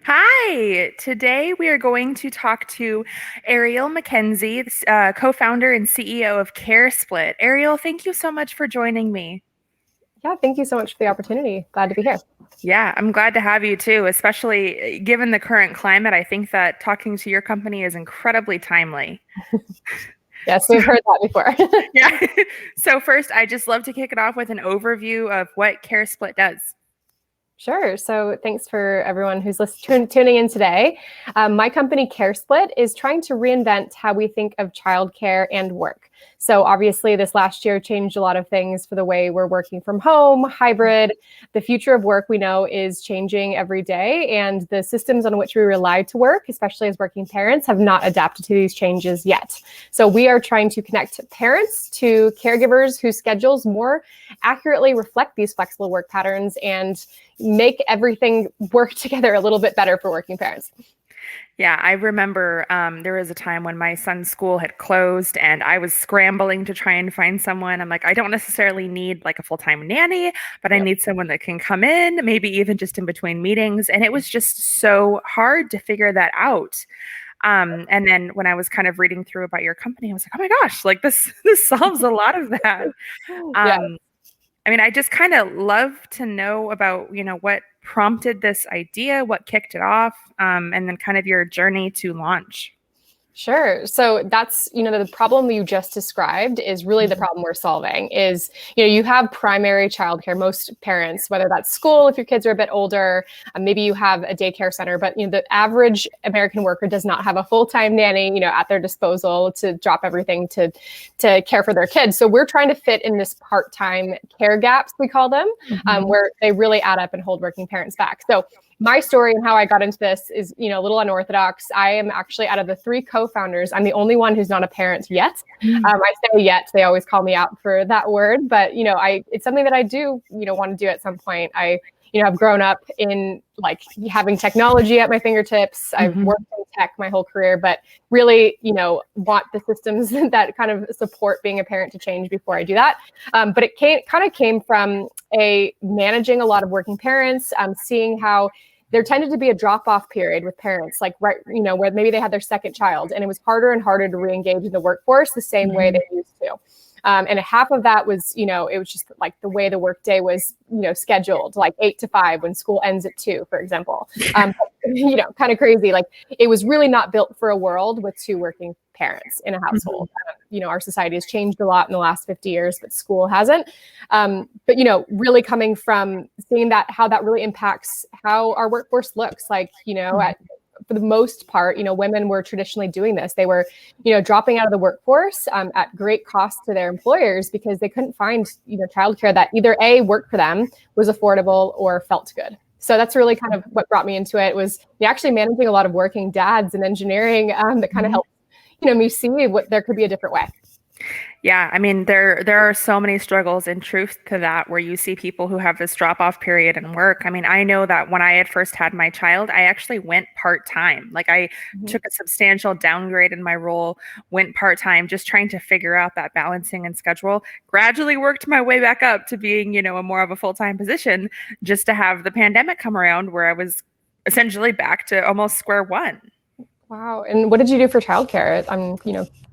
Hi, today we are going to talk to Arielle McKenzie, co-founder and CEO of CareSplit. Arielle, thank you so much for joining me. Yeah, thank you so much for the opportunity. Glad to be here. Yeah, I'm glad to have you too, especially given the current climate. I think that talking to your company is incredibly timely. Yes, we've heard that before. Yeah. So first, I just love to kick it off with an overview of what CareSplit does. Sure. So thanks for everyone who's tuning in today. My company, CareSplit, is trying to reinvent how we think of childcare and work. So obviously, this last year changed a lot of things for the way we're working from home, hybrid. The future of work, we know, is changing every day. And the systems on which we rely to work, especially as working parents, have not adapted to these changes yet. So we are trying to connect parents to caregivers whose schedules more accurately reflect these flexible work patterns and make everything work together a little bit better for working parents. Yeah, I remember there was a time when my son's school had closed and I was scrambling to try and find someone. I'm like, I don't necessarily need like a full-time nanny, but I Yep. need someone that can come in, maybe even just in between meetings. And it was just so hard to figure that out. And then when I was kind of reading through about your company, I was like, oh my gosh, like this solves a lot of that. Yeah. Um, I mean, I just kind of love to know about, what prompted this idea, what kicked it off, and then kind of your journey to launch. Sure. So that's, the problem you just described is really the Mhm. problem we're solving is, you have primary childcare. Most parents, whether that's school, if your kids are a bit older, maybe you have a daycare center, but, the average American worker does not have a full-time nanny, at their disposal to drop everything to care for their kids. So we're trying to fit in this part-time care gaps, we call them, Mhm. where they really add up and hold working parents back. So my story and how I got into this is, a little unorthodox. I am actually out of the three co-founders, I'm the only one who's not a parent yet. I say yet, they always call me out for that word, but it's something that I do, want to do at some point. I've grown up in like having technology at my fingertips. I've Mhm. worked in tech my whole career, but really, want the systems that kind of support being a parent to change before I do that. But it came from managing a lot of working parents, seeing how there tended to be a drop-off period with parents, like where maybe they had their second child, and it was harder and harder to re-engage in the workforce the same way Mhm. they used to. And half of that was, it was just like the way the workday was, scheduled, like 8 to 5 when school ends at 2, for example. Kind of crazy. Like it was really not built for a world with two working parents in a household. Our society has changed a lot in the last 50 years, but school hasn't. But really coming from seeing how that really impacts how our workforce looks like, for the most part, women were traditionally doing this. They were, dropping out of the workforce at great cost to their employers because they couldn't find, childcare that either A, worked for them, was affordable, or felt good. So that's really kind of what brought me into it, was actually managing a lot of working dads in engineering that kind of Mhm. helped, me see what there could be a different way. Yeah, I mean there are so many struggles in truth to that where you see people who have this drop off period in work. I mean, I know that when I had first had my child, I actually went part-time. Like I Mhm. took a substantial downgrade in my role, went part-time, just trying to figure out that balancing and schedule. Gradually worked my way back up to being, a more of a full-time position just to have the pandemic come around where I was essentially back to almost square one. Wow. And what did you do for childcare? I'm,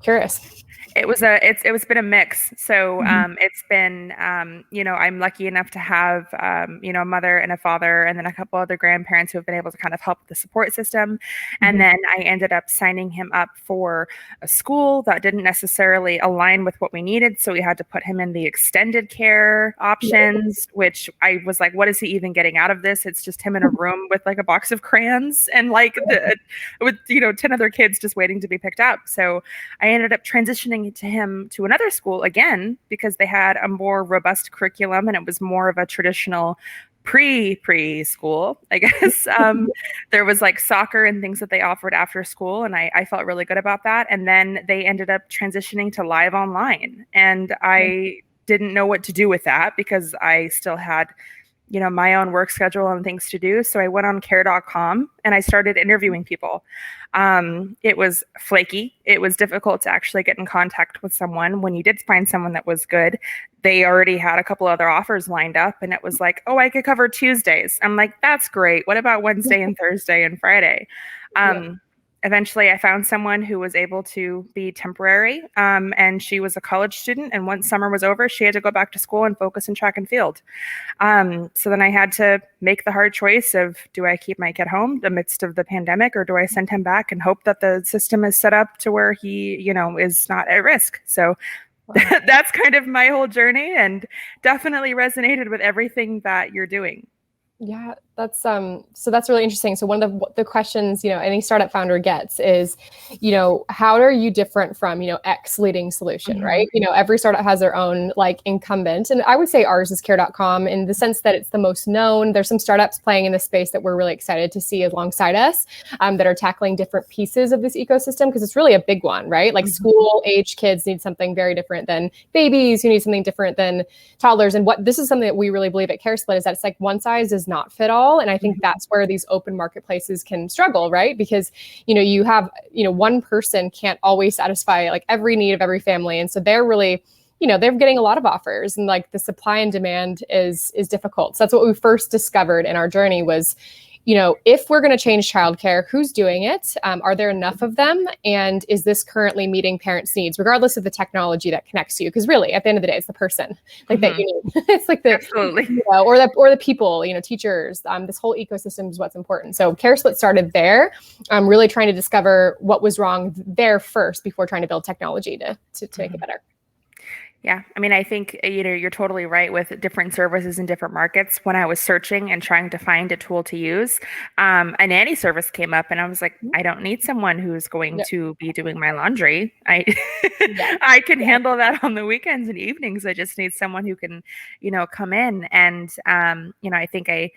curious. It was been a mix. So Mhm. it's been I'm lucky enough to have a mother and a father and then a couple other grandparents who have been able to kind of help the support system. And Mhm. then I ended up signing him up for a school that didn't necessarily align with what we needed. So we had to put him in the extended care options, which I was like, what is he even getting out of this? It's just him in a room with like a box of crayons and like with 10 other kids just waiting to be picked up. So I ended up transitioning to him to another school again because they had a more robust curriculum and it was more of a traditional preschool, I guess. There was like soccer and things that they offered after school, and I felt really good about that. And then they ended up transitioning to live online, and I didn't know what to do with that because I still had my own work schedule and things to do. So I went on care.com and I started interviewing people. It was flaky. It was difficult to actually get in contact with someone. When you did find someone that was good, they already had a couple other offers lined up, and it was like, oh, I could cover Tuesdays. I'm like, that's great. What about Wednesday and Thursday and Friday? Eventually, I found someone who was able to be temporary, and she was a college student. And once summer was over, she had to go back to school and focus in track and field. So then I had to make the hard choice of, do I keep my kid home in the midst of the pandemic, or do I send him back and hope that the system is set up to where he, is not at risk? So that's kind of my whole journey, and definitely resonated with everything that you're doing. Yeah, that's so that's really interesting. So one of the questions, any startup founder gets is, how are you different from, X leading solution, right? Every startup has their own like incumbent. And I would say ours is care.com in the sense that it's the most known. There's some startups playing in this space that we're really excited to see alongside us, that are tackling different pieces of this ecosystem, because it's really a big one, right? Like school age kids need something very different than babies who need something different than toddlers. And this is something that we really believe at CareSplit is that it's like one size does not fit all. And I think that's where these open marketplaces can struggle, right? Because, you have, one person can't always satisfy like every need of every family. And so they're really, they're getting a lot of offers, and like the supply and demand is difficult. So that's what we first discovered in our journey was, if we're going to change childcare, who's doing it? Are there enough of them? And is this currently meeting parents' needs, regardless of the technology that connects you? Because really, at the end of the day, it's the person like that you need. It's like the Absolutely. or the people, teachers. This whole ecosystem is what's important. So CareSplit started there, really trying to discover what was wrong there first before trying to build technology to make it better. Yeah. I mean, I think, you're totally right with different services in different markets. When I was searching and trying to find a tool to use, a nanny service came up, and I was like, I don't need someone who's going to be doing my laundry. I can handle that on the weekends and evenings. I just need someone who can, come in. And, I think I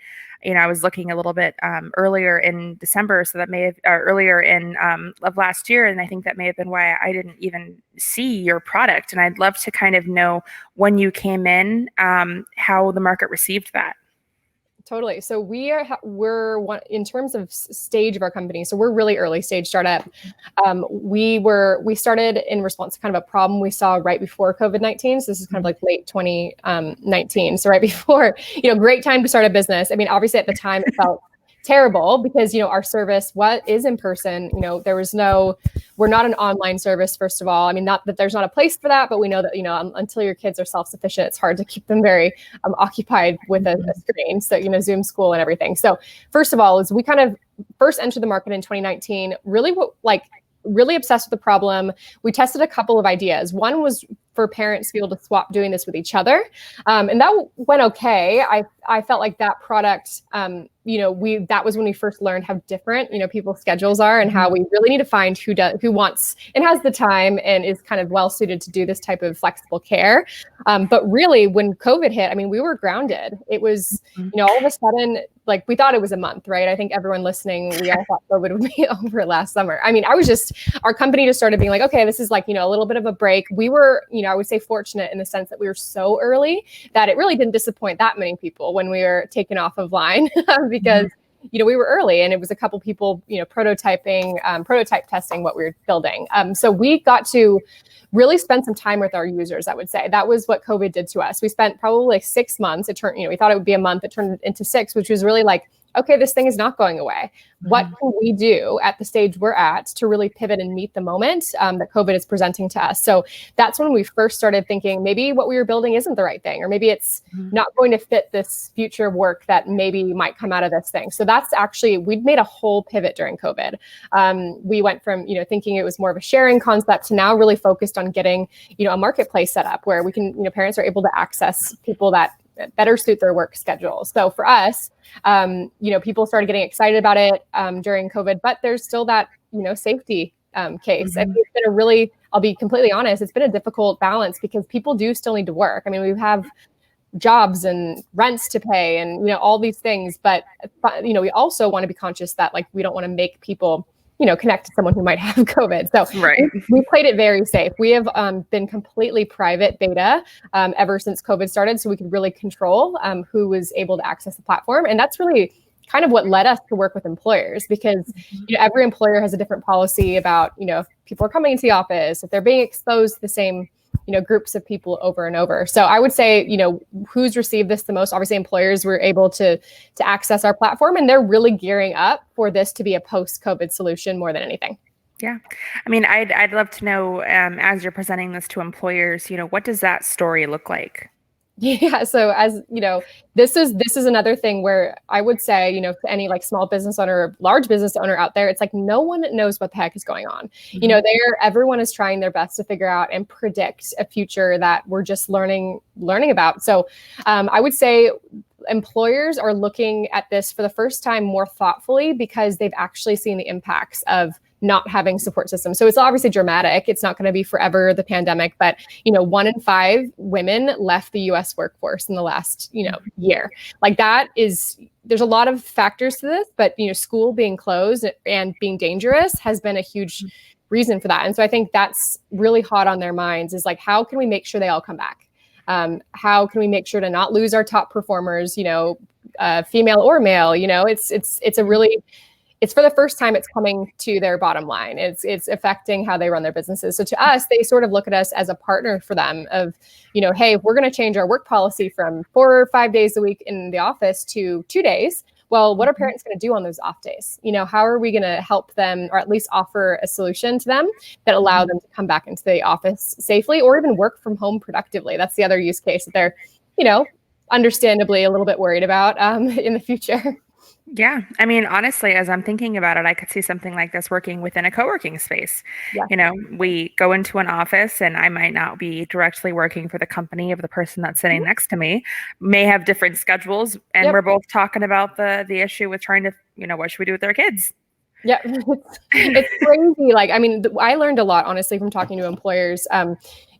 was looking a little bit earlier in December, so that may have earlier in of last year, and I think that may have been why I didn't even see your product. And I'd love to kind of know when you came in, how the market received that. Totally. So we're one in terms of stage of our company. So we're really early stage startup. We started in response to kind of a problem we saw right before COVID-19. So this is kind of like late 2019. So right before, great time to start a business. I mean, obviously at the time it felt terrible because, our service, what is in person, we're not an online service, first of all. I mean, not that there's not a place for that, but we know that, until your kids are self-sufficient, it's hard to keep them very occupied with a screen. So, Zoom school and everything. So first of all, is we kind of first entered the market in 2019, really obsessed with the problem. We tested a couple of ideas. One was for parents to be able to swap doing this with each other. And that went okay. I felt like that product, that was when we first learned how different, people's schedules are, and how we really need to find who wants and has the time and is kind of well suited to do this type of flexible care. But really when COVID hit, I mean, we were grounded. It was, all of a sudden, like we thought it was a month, right? I think everyone listening, we all thought COVID would be over last summer. I mean, our company just started being like, okay, this is like, a little bit of a break. We were, I would say fortunate in the sense that we were so early that it really didn't disappoint that many people when we were taken off of line because, we were early and it was a couple people, prototype testing what we were building. So we got to really spend some time with our users, I would say. That was what COVID did to us. We spent probably like 6 months. It turned, we thought it would be a month. It turned into 6, which was really like, okay, this thing is not going away. What can we do at the stage we're at to really pivot and meet the moment that COVID is presenting to us? So that's when we first started thinking maybe what we were building isn't the right thing, or maybe it's not going to fit this future work that maybe might come out of this thing. So that's actually, we'd made a whole pivot during COVID. We went from, thinking it was more of a sharing concept to now really focused on getting, a marketplace set up where we can, parents are able to access people that better suit their work schedule. So for us, people started getting excited about it during COVID, but there's still that, safety case. I think it's been I'll be completely honest, it's been a difficult balance because people do still need to work. I mean, we have jobs and rents to pay and, all these things, but, we also want to be conscious that like, we don't want to make people connect to someone who might have COVID. So Right. we played it very safe. We have been completely private beta ever since COVID started, so we could really control who was able to access the platform. And that's really kind of what led us to work with employers, because every employer has a different policy about, if people are coming into the office, if they're being exposed to the same groups of people over and over. So I would say, who's received this the most? Obviously, employers were able to access our platform, and they're really gearing up for this to be a post-COVID solution more than anything. Yeah. I mean, I'd love to know, as you're presenting this to employers, what does that story look like? Yeah. So as this is another thing where I would say, to any like small business owner, or large business owner out there, it's like no one knows what the heck is going on. Everyone is trying their best to figure out and predict a future that we're just learning about. So I would say employers are looking at this for the first time more thoughtfully, because they've actually seen the impacts of not having support systems. So it's obviously dramatic. It's not going to be forever, the pandemic, but 1 in 5 women left the US workforce in the last, year. Like there's a lot of factors to this, but school being closed and being dangerous has been a huge reason for that. And so I think that's really hot on their minds, is like, how can we make sure they all come back? How can we make sure to not lose our top performers, female or male? It's for the first time it's coming to their bottom line. It's affecting how they run their businesses. So to us, they sort of look at us as a partner for them of, hey, if we're going to change our work policy from 4 or 5 days a week in the office to 2 days, well, what are parents going to do on those off days? How are we going to help them, or at least offer a solution to them that allow them to come back into the office safely, or even work from home productively? That's the other use case that they're, understandably a little bit worried about in the future. Yeah. I mean, honestly, as I'm thinking about it, I could see something like this working within a co-working space. Yeah. We go into an office, and I might not be directly working for the company of the person that's sitting next to me, may have different schedules. And we're both talking about the issue with trying to, what should we do with our kids? Yeah, it's crazy. Like, I mean, I learned a lot, honestly, from talking to employers.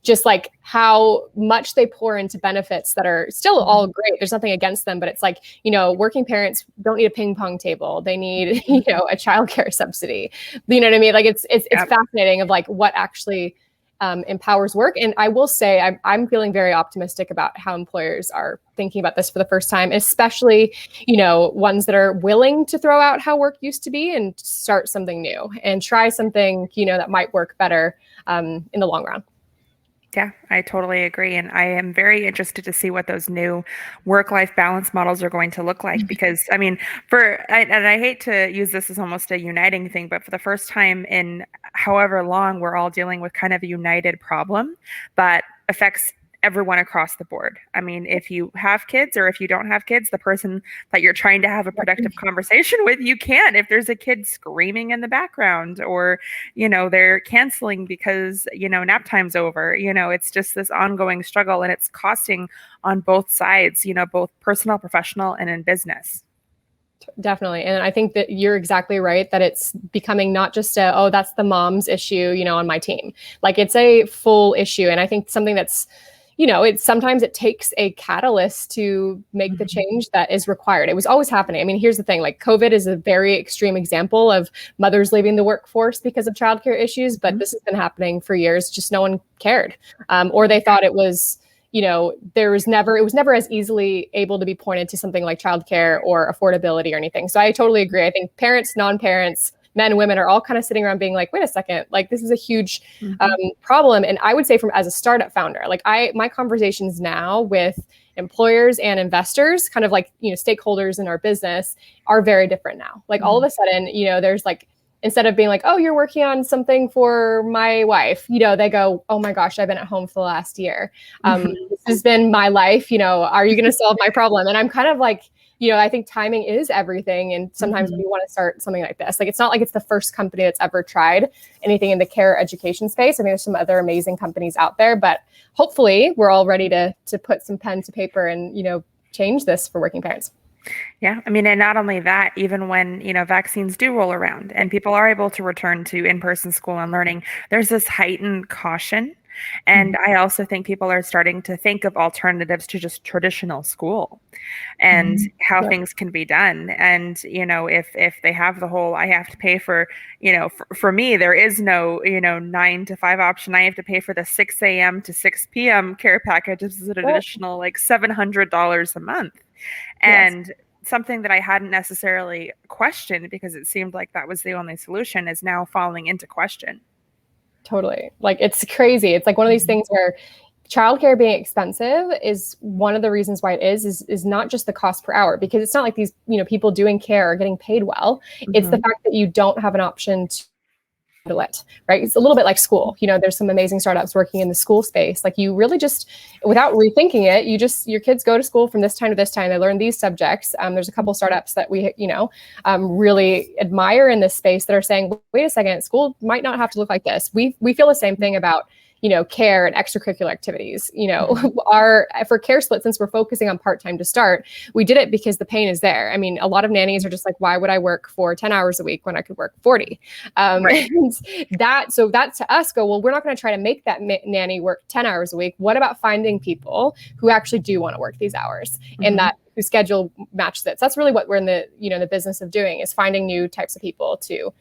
Just like how much they pour into benefits that are still all great. There's nothing against them, but it's like, working parents don't need a ping pong table. They need, a childcare subsidy. You know what I mean? Like it's fascinating of like what actually empowers work. And I will say, I'm feeling very optimistic about how employers are thinking about this for the first time, especially, ones that are willing to throw out how work used to be and start something new and try something, that might work better in the long run. Yeah, I totally agree. And I am very interested to see what those new work-life balance models are going to look like, because I mean, and I hate to use this as almost a uniting thing, but for the first time in however long, we're all dealing with kind of a united problem that affects everyone across the board. I mean, if you have kids or if you don't have kids, the person that you're trying to have a productive conversation with, you can. If there's a kid screaming in the background, or, they're canceling because, nap time's over, it's just this ongoing struggle, and it's costing on both sides, both personal, professional, and in business. Definitely. And I think that you're exactly right, that it's becoming not just that's the mom's issue, on my team. Like, it's a full issue. And I think something that's, sometimes it takes a catalyst to make the change that is required. It was always happening. I mean, here's the thing, like COVID is a very extreme example of mothers leaving the workforce because of childcare issues, but this has been happening for years. Just no one cared. Or they thought it was, it was never as easily able to be pointed to something like childcare or affordability or anything. So I totally agree. I think parents, non-parents, men, women are all kind of sitting around being like, wait a second, like this is a huge problem. And I would say as a startup founder, like my conversations now with employers and investors, kind of like, stakeholders in our business, are very different now. Like all of a sudden, there's like, instead of being like, oh, you're working on something for my wife, they go, oh my gosh, I've been at home for the last year. This has been my life. Are you going to solve my problem? And I'm kind of like, I think timing is everything. And sometimes we want to start something like this. Like, it's not like it's the first company that's ever tried anything in the care education space. I mean, there's some other amazing companies out there, but hopefully we're all ready to put some pen to paper and, change this for working parents. Yeah. I mean, and not only that, even when, vaccines do roll around and people are able to return to in-person school and learning, there's this heightened caution And I also think people are starting to think of alternatives to just traditional school and how things can be done. And, if they have the whole, I have to pay for, for me, there is no, 9 to 5 option. I have to pay for the 6 a.m. to 6 p.m. care package. This is an additional like $700 a month. And something that I hadn't necessarily questioned because it seemed like that was the only solution is now falling into question. Totally. Like, it's crazy. It's like one of these things where childcare being expensive is one of the reasons why it is not just the cost per hour, because it's not like these, people doing care are getting paid well. It's the fact that you don't have an option to handle it, right? It's a little bit like school. There's some amazing startups working in the school space. Like, you really just, without rethinking it, your kids go to school from this time to this time. They learn these subjects. There's a couple startups that we, really admire in this space that are saying, wait a second, school might not have to look like this. We feel the same thing about care and extracurricular activities. For CareSplit, since we're focusing on part-time to start, we did it because the pain is there. I mean, a lot of nannies are just like, why would I work for 10 hours a week when I could work 40? Right. And that to us well, we're not going to try to make that nanny work 10 hours a week. What about finding people who actually do want to work these hours and that whose schedule matches it? So that's really what we're in the business of doing, is finding new types of people to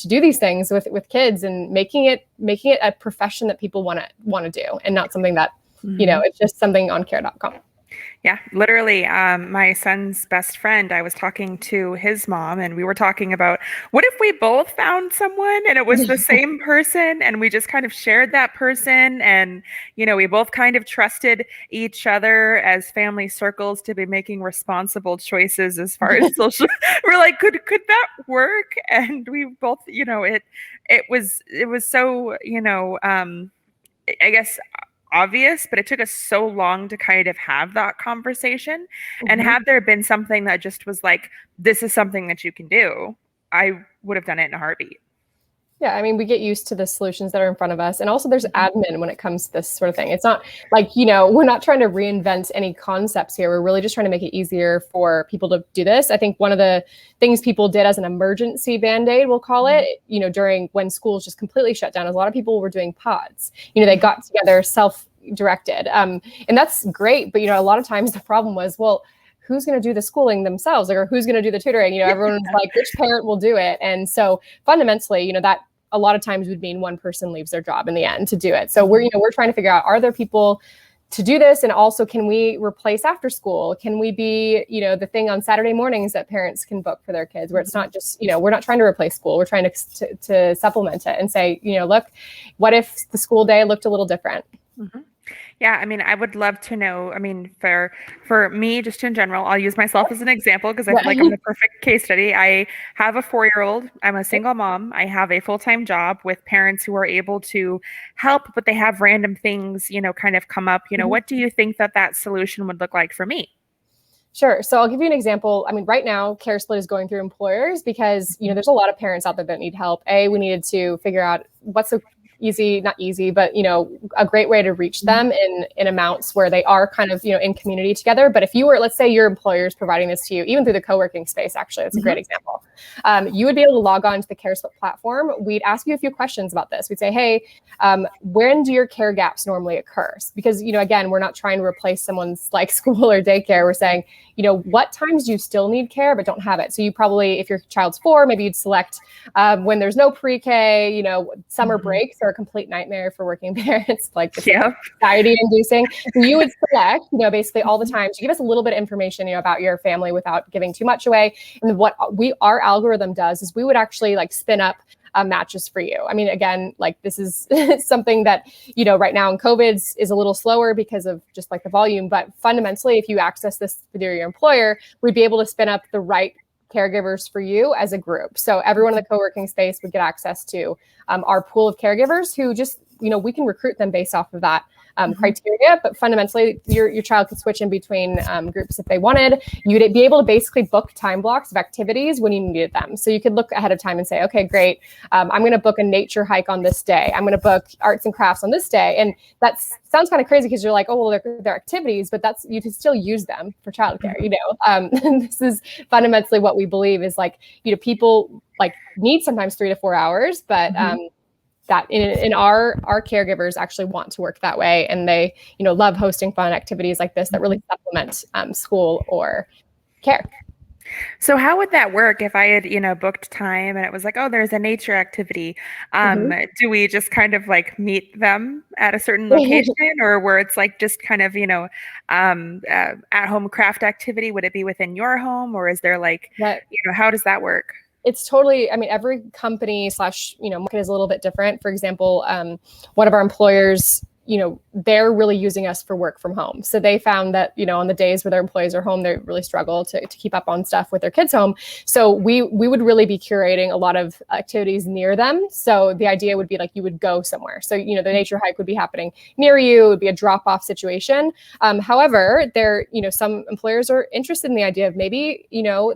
do these things with kids and making it a profession that people want to do, and not something that, it's just something on care.com. Yeah, literally, my son's best friend, I was talking to his mom and we were talking about, what if we both found someone and it was the same person and we just kind of shared that person and, we both kind of trusted each other as family circles to be making responsible choices as far as social. We're like, could that work? And we both, it was so, I guess obvious, but it took us so long to kind of have that conversation. And had there been something that just was like, this is something that you can do, I would have done it in a heartbeat. Yeah, I mean, we get used to the solutions that are in front of us. And also there's admin when it comes to this sort of thing. It's not like, we're not trying to reinvent any concepts here. We're really just trying to make it easier for people to do this. I think one of the things people did as an emergency Band-Aid, we'll call it, during when schools just completely shut down, is a lot of people were doing pods. They got together self-directed. And that's great. But, a lot of times the problem was, well, who's going to do the schooling themselves? Or who's going to do the tutoring? Everyone's like, which parent will do it? And so fundamentally, that a lot of times would mean one person leaves their job in the end to do it. So we're trying to figure out, are there people to do this? And also, can we replace after school? Can we be, the thing on Saturday mornings that parents can book for their kids, where it's not just, we're not trying to replace school. We're trying to supplement it and say, look, what if the school day looked a little different? Yeah, I mean, I would love to know. I mean, for me, just in general, I'll use myself as an example because I feel like I'm the perfect case study. I have a 4-year-old. I'm a single mom. I have a full-time job with parents who are able to help, but they have random things, kind of come up. What do you think that solution would look like for me? Sure. So I'll give you an example. I mean, right now, CareSplit is going through employers because, there's a lot of parents out there that need help. We needed to figure out what's not easy, but a great way to reach them in amounts where they are kind of in community together. But if you were, let's say your employer is providing this to you, even through the co-working space, actually, that's a great example. You would be able to log on to the CareSplit platform. We'd ask you a few questions about this. We'd say, hey, when do your care gaps normally occur? Because again, we're not trying to replace someone's like school or daycare. We're saying, what times do you still need care but don't have it? So you probably, if your child's 4, maybe you'd select when there's no pre-K. Summer breaks are a complete nightmare for working parents, like anxiety inducing. So you would select, basically all the times. You give us a little bit of information, about your family without giving too much away. And what our algorithm does is we would actually like spin up matches for you. I mean, again, like this is something that, right now in COVID is a little slower because of just like the volume. But fundamentally, if you access this through your employer, we'd be able to spin up the right caregivers for you as a group. So everyone in the co-working space would get access to our pool of caregivers who just, we can recruit them based off of that criteria, but fundamentally your child could switch in between groups if they wanted. You'd be able to basically book time blocks of activities when you needed them. So you could look ahead of time and say, okay, great. I'm going to book a nature hike on this day. I'm going to book arts and crafts on this day. And that sounds kind of crazy because you're like, oh, well, they're activities, but you can still use them for childcare, This is fundamentally what we believe is like, people like need sometimes 3 to 4 hours, but that in our caregivers actually want to work that way, and they love hosting fun activities like this that really supplement school or care. So how would that work if I had, booked time and it was like, oh, there's a nature activity? Do we just kind of like meet them at a certain location, or where it's like just kind of, at home craft activity? Would it be within your home, or is there like, how does that work? It's totally, I mean, every company / market is a little bit different. For example, one of our employers, they're really using us for work from home. So they found that, on the days where their employees are home, they really struggle to keep up on stuff with their kids home. So we would really be curating a lot of activities near them. So the idea would be like, you would go somewhere. So, the nature hike would be happening near you. It would be a drop-off situation. However, some employers are interested in the idea of maybe,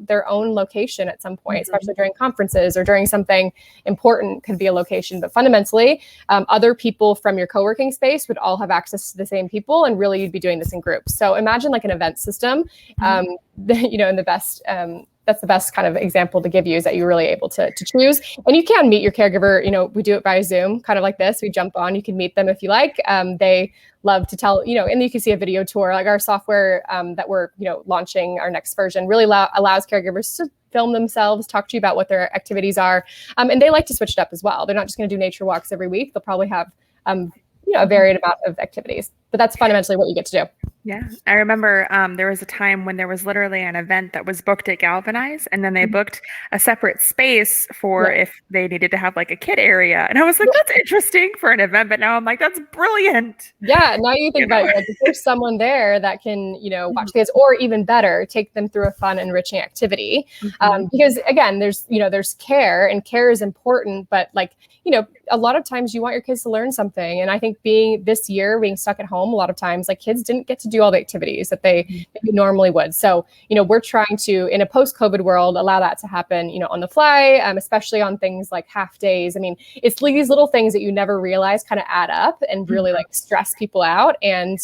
their own location at some point, especially during conferences or during something important could be a location. But fundamentally, other people from your co-working space would all have access to the same people, and really you'd be doing this in groups. So imagine like an event system, in the best, that's the best kind of example to give you, is that you're really able to choose, and you can meet your caregiver. We do it by Zoom, kind of like this. We jump on, you can meet them if you like. They love to tell, and you can see a video tour. Like our software that we're, launching, our next version really allows caregivers to film themselves, talk to you about what their activities are. And they like to switch it up as well. They're not just going to do nature walks every week. They'll probably have a varied amount of activities, but that's fundamentally what you get to do. Yeah. I remember there was a time when there was literally an event that was booked at Galvanize, and then they booked a separate space for if they needed to have like a kid area. And I was like, that's interesting for an event, but now I'm like, that's brilliant. Yeah. Now you think about it, like, if there's someone there that can, watch kids, or even better, take them through a fun, enriching activity. Because again, there's care, and care is important, but like, a lot of times you want your kids to learn something. And I think being stuck at home, a lot of times, like, kids didn't get to do all the activities that they maybe normally would. So, we're trying to, in a post-COVID world, allow that to happen, on the fly, especially on things like half days. I mean, it's these little things that you never realize kind of add up and really like stress people out, and,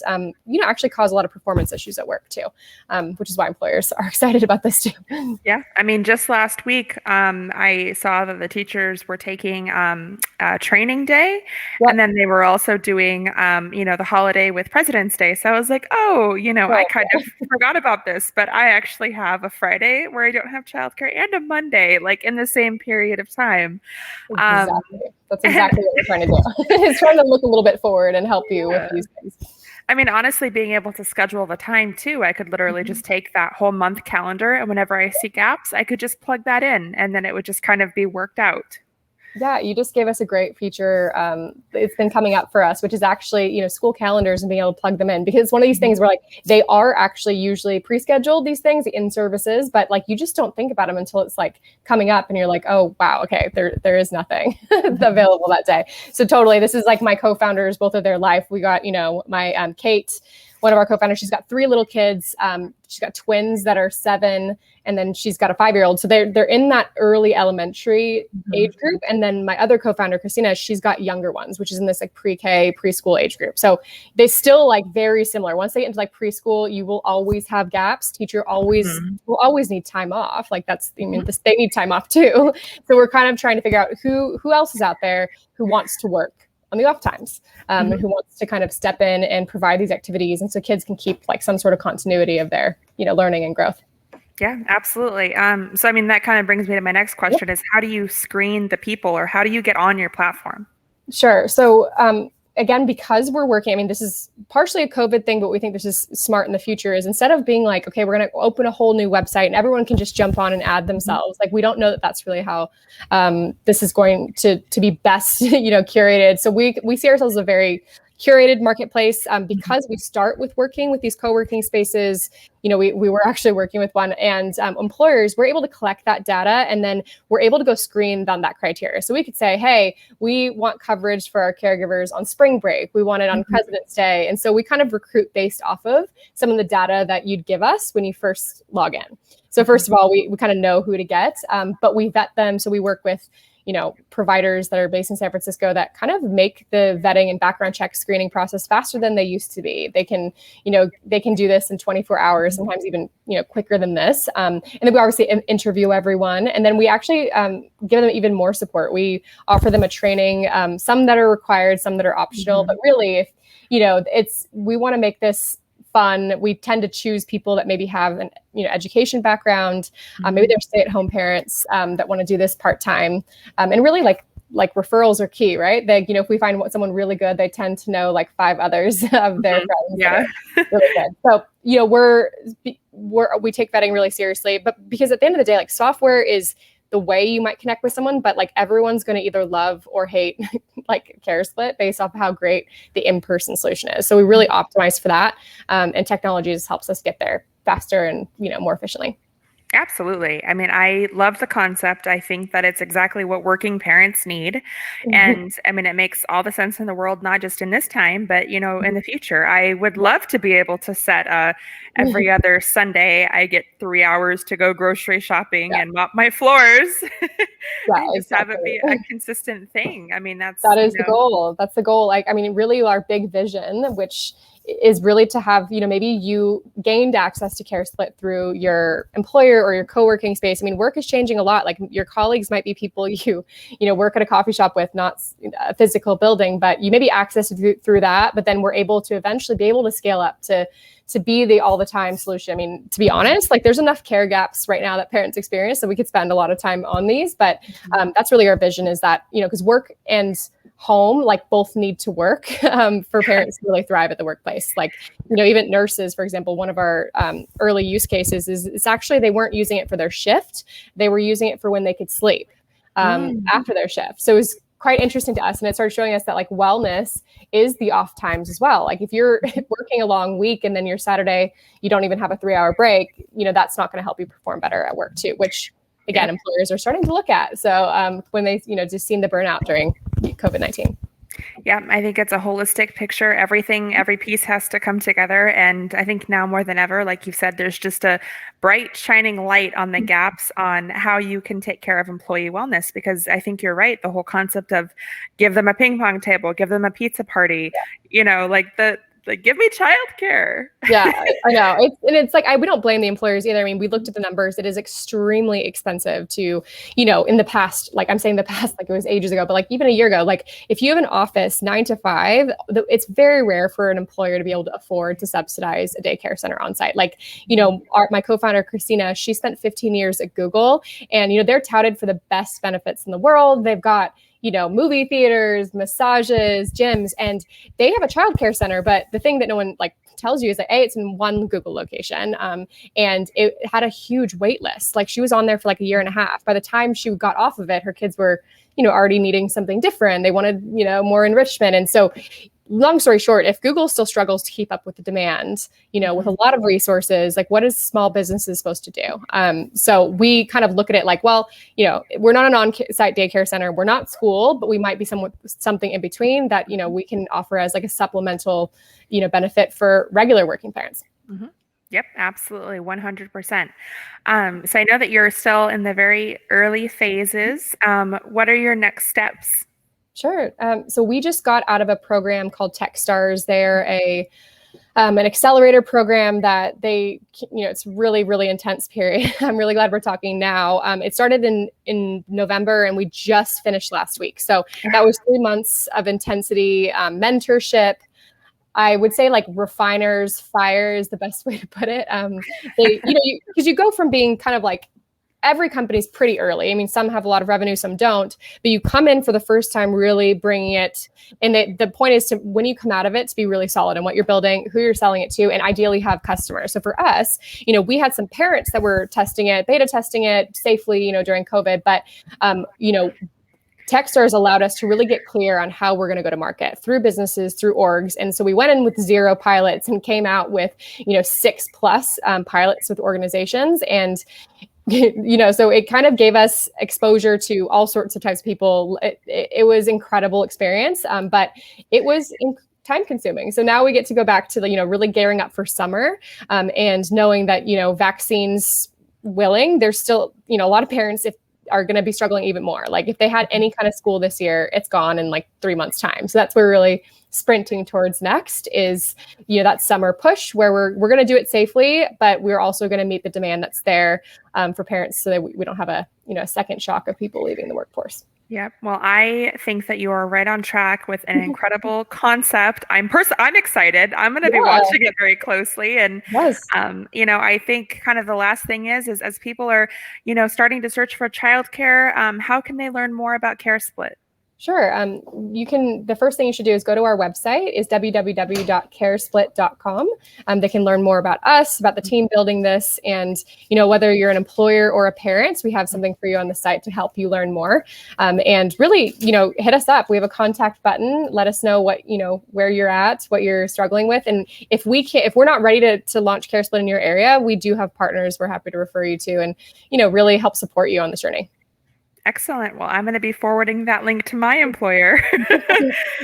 actually cause a lot of performance issues at work too, which is why employers are excited about this too. Yeah. I mean, just last week, I saw that the teachers were taking training day, and then they were also doing, the holiday with President's Day. So I was like, I kind of forgot about this, but I actually have a Friday where I don't have childcare and a Monday, like in the same period of time. Exactly. That's exactly what we're trying to do. It's trying to look a little bit forward and help you with these things. I mean, honestly, being able to schedule the time too, I could literally just take that whole month calendar, and whenever I see gaps, I could just plug that in, and then it would just kind of be worked out. Yeah, you just gave us a great feature. It's been coming up for us, which is actually, school calendars and being able to plug them in, because it's one of these things where like they are actually usually pre-scheduled, these things in services, but like you just don't think about them until it's like coming up and you're like, oh, wow, okay, there is nothing available that day. So totally, this is like my co-founders, both of their life. We got, my Kate, one of our co-founders, she's got 3 little kids. She's got twins that are 7, and then she's got a 5-year-old. So they're in that early elementary age group. And then my other co-founder, Christina, she's got younger ones, which is in this like pre-K, preschool age group. So they still like very similar. Once they get into like preschool, you will always have gaps. Teacher will always need time off. Like they need time off too. So we're kind of trying to figure out who else is out there who wants to work on the off times, and who wants to kind of step in and provide these activities. And so kids can keep like some sort of continuity of their, learning and growth. Yeah, absolutely. So, I mean, that kind of brings me to my next question is, how do you screen the people, or how do you get on your platform? Sure. So, again, because we're working, I mean, this is partially a COVID thing, but we think this is smart in the future, is instead of being like, okay, we're going to open a whole new website and everyone can just jump on and add themselves. Like, we don't know that that's really how this is going to be best, curated. So we see ourselves as a very curated marketplace, because we start with working with these co-working spaces. We were actually working with one, and employers were able to collect that data, and then we're able to go screen on that criteria. So we could say, hey, we want coverage for our caregivers on spring break. We want it on President's Day. And so we kind of recruit based off of some of the data that you'd give us when you first log in. So first of all, we kind of know who to get, but we vet them. So we work with providers that are based in San Francisco that kind of make the vetting and background check screening process faster than they used to be. They can do this in 24 hours, sometimes even, quicker than this. And then we obviously interview everyone. And then we actually give them even more support. We offer them a training, some that are required, some that are optional, but really if, we want to make this fun. We tend to choose people that maybe have an education background. Maybe they're stay-at-home parents that want to do this part-time. And really like referrals are key, right? They, if we find someone really good, they tend to know like 5 others of their friends. Yeah. Really good. So, we take vetting really seriously, but because at the end of the day, like software is the way you might connect with someone, but like everyone's going to either love or hate like CareSplit based off of how great the in-person solution is. So we really optimize for that. And technology just helps us get there faster and, more efficiently. Absolutely. I mean, I love the concept. I think that it's exactly what working parents need. And I mean, it makes all the sense in the world, not just in this time, but, in the future. I would love to be able to set every other Sunday, I get 3 hours to go grocery shopping and mop my floors. And just have it be a consistent thing. I mean, that is the goal. That's the goal. Like, I mean, really our big vision, which is really to have, maybe you gained access to CareSplit through your employer or your co-working space. I mean, work is changing a lot. Like your colleagues might be people you work at a coffee shop with, not a physical building, but you maybe access through that. But then we're able to eventually be able to scale up to be the all the time solution. I mean, to be honest, like there's enough care gaps right now that parents experience, so we could spend a lot of time on these. But that's really our vision, is that, because work and home, like both need to work for parents to really thrive at the workplace. Like, even nurses, for example, one of our early use cases is it's actually, they weren't using it for their shift. They were using it for when they could sleep after their shift. So it was quite interesting to us. And it started showing us that like wellness is the off times as well. Like if you're working a long week and then your Saturday, you don't even have a 3-hour break, that's not going to help you perform better at work too, which again, employers are starting to look at. So when they, just seen the burnout during COVID-19. Yeah, I think it's a holistic picture. Every piece has to come together. And I think now more than ever, like you said, there's just a bright shining light on the gaps on how you can take care of employee wellness, because I think you're right. The whole concept of give them a ping pong table, give them a pizza party, give me childcare. Yeah, I know. It's like, we don't blame the employers either. I mean, we looked at the numbers. It is extremely expensive to, in the past, like I'm saying the past, like it was ages ago, but like even a year ago, like if you have an office 9 to 5, it's very rare for an employer to be able to afford to subsidize a daycare center on site. Like, my co-founder, Christina, she spent 15 years at Google, and, they're touted for the best benefits in the world. They've got, movie theaters, massages, gyms, and they have a childcare center. But the thing that no one tells you is that it's in one Google location. And it had a huge wait list. Like she was on there for like a year and a half. By the time she got off of it, her kids were, already needing something different. They wanted, more enrichment. And so long story short, if Google still struggles to keep up with the demand, with a lot of resources, like what is small businesses supposed to do? So we kind of look at it like, well, we're not an on-site daycare center. We're not school, but we might be something in between that, we can offer as like a supplemental, benefit for regular working parents. Mm-hmm. Yep, absolutely. 100%. So I know that you're still in the very early phases. What are your next steps? Sure. So we just got out of a program called Techstars. They're an accelerator program that it's really, really intense period. I'm really glad we're talking now. It started in November and we just finished last week. So that was 3 months of intensity, mentorship. I would say like refiners, fire is the best way to put it. Because you go from being kind of like, every company's pretty early. I mean, some have a lot of revenue, some don't, but you come in for the first time really bringing it. And the point is to, when you come out of it, to be really solid in what you're building, who you're selling it to, and ideally have customers. So for us, we had some parents that were testing it, beta testing it safely, during COVID, but, Techstars allowed us to really get clear on how we're going to go to market through businesses, through orgs. And so we went in with 0 pilots and came out with, 6+ pilots with organizations. And so it kind of gave us exposure to all sorts of types of people. It was incredible experience, but it was time consuming. So now we get to go back to really gearing up for summer, and knowing that, vaccines willing, there's still, a lot of parents, if are going to be struggling even more. Like if they had any kind of school this year, it's gone in like 3 months time. So that's where we're really sprinting towards next is, that summer push where we're going to do it safely, but we're also going to meet the demand that's there for parents so that we don't have a second shock of people leaving the workforce. Yep. Well, I think that you are right on track with an incredible concept. I'm excited. I'm going to be watching it very closely. And, I think kind of the last thing is as people are, starting to search for childcare, how can they learn more about CareSplit? Sure. The first thing you should do is go to our website is www.caresplit.com. They can learn more about us, about the team building this. And, whether you're an employer or a parent, we have something for you on the site to help you learn more. And really, hit us up. We have a contact button. Let us know what, where you're at, what you're struggling with. And if we're not ready to launch CareSplit in your area, we do have partners we're happy to refer you to and, really help support you on this journey. Excellent. Well, I'm going to be forwarding that link to my employer.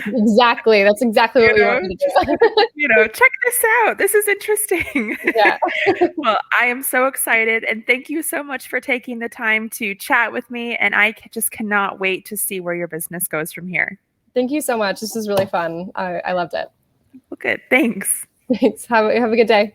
Exactly. That's exactly what we want to do. Check this out. This is interesting. Yeah. Well, I am so excited. And thank you so much for taking the time to chat with me. And I just cannot wait to see where your business goes from here. Thank you so much. This is really fun. I loved it. Well, good. Thanks. Thanks. Have a good day.